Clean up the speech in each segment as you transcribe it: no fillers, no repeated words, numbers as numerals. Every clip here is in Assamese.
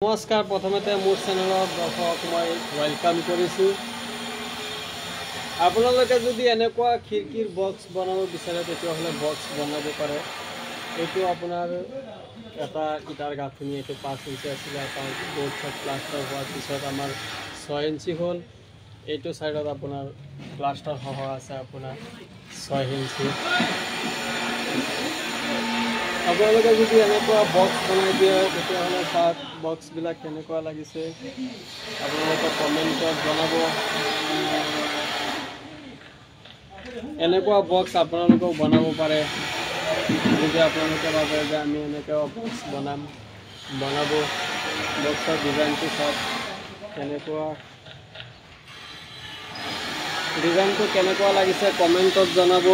নমস্কাৰ প্ৰথমতে মোৰ চেনেলৰ দৰ্শক মই ওয়েলকাম কৰিছোঁ। আপোনালোকে যদি এনেকুৱা খিৰিকীৰ বক্স বনাব বিচাৰে তেতিয়াহ'লে বক্স বনাব পাৰে। এইটো আপোনাৰ এটা ইটাৰ গাঁথনি, এইটো 5 ইঞ্চি আছিলে, এটা বোৰ্ড চাইড প্লাষ্টাৰ হোৱাৰ পিছত আমাৰ 6 ইঞ্চি হ'ল। এইটো সাইডত আপোনাৰ প্লাষ্টাৰ সহ আছে আপোনাৰ 6 ইঞ্চি। আপোনালোকে যদি এনেকুৱা বক্স বনাই দিয়ে তেতিয়াহ'লে চাওক বক্সবিলাক কেনেকুৱা লাগিছে, আপোনালোকে কমেণ্টত জনাব। এনেকুৱা বক্স আপোনালোকেও বনাব পাৰে। যদি আপোনালোকে ভাবে যে আমি এনেকুৱা বক্স বনাব, বক্সৰ ডিজাইনটো চাওক ডিজাইনটো কেনেকুৱা লাগিছে কমেণ্টত জনাব।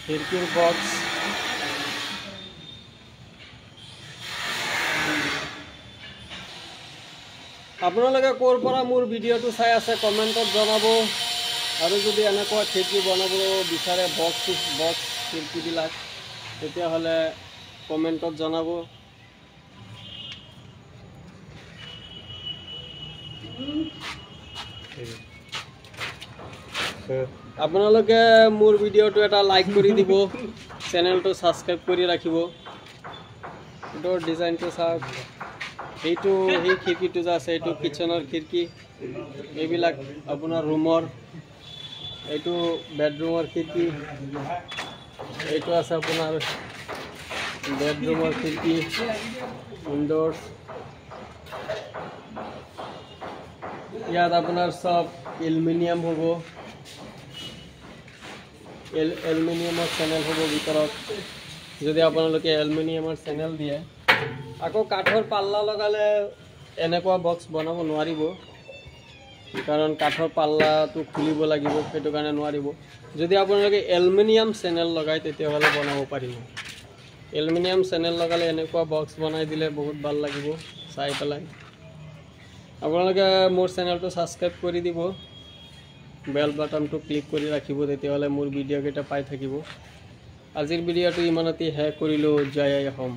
খিৰিকীৰ বক্স আপোনালোকে ক'ৰ পৰা মোৰ ভিডিঅ'টো চাই আছে কমেণ্টত জনাব। আৰু যদি এনেকুৱা খিৰিকী বনাব বিচাৰে বক্স খিৰিকীবিলাক তেতিয়াহ'লে কমেণ্টত জনাব। আপোনালোকে মোৰ ভিডিঅ'টো এটা লাইক কৰি দিব, চেনেলটো ছাবস্ক্ৰাইব কৰি ৰাখিব। এইটোৰ ডিজাইনটো চাওক, এইটো সেই খিৰিকীটো যে আছে এইটো কিচেনৰ খিৰিকী, এইবিলাক আপোনাৰ ৰুমৰ, এইটো বেডৰুমৰ খিৰিকী, এইটো আছে আপোনাৰ বেডৰুমৰ খিৰিকী ইনডোৰ্ছ। ইয়াত আপোনাৰ সব এলুমিনিয়াম হ'ব, এলুমিনিয়ামৰ চেনেল হ'ব ভিতৰত। যদি আপোনালোকে এলুমিনিয়ামৰ চেনেল দিয়ে, আকৌ কাঠৰ পাল্লা লগালে এনেকুৱা বক্স বনাব নোৱাৰিব, কাৰণ কাঠৰ পাল্লাটো খুলিব লাগিব, সেইটো কাৰণে নোৱাৰিব। যদি আপোনালোকে এলুমিনিয়াম চেনেল লগায় তেতিয়াহ'লে বনাব পাৰিব। এলুমিনিয়াম চেনেল লগালে এনেকুৱা বক্স বনাই দিলে বহুত ভাল লাগিব চাই পেলাই। আপোনালোকে মোৰ চেনেলটো ছাবস্ক্ৰাইব কৰি দিব, বেল বাটনটো ক্লিক কৰি ৰাখিব, তেতিয়াহ'লে মোৰ ভিডিঅ'কেইটা পাই থাকিব। আজিৰ ভিডিঅ'টো ইমানতে শেষ কৰিলোঁ। জয় অসম।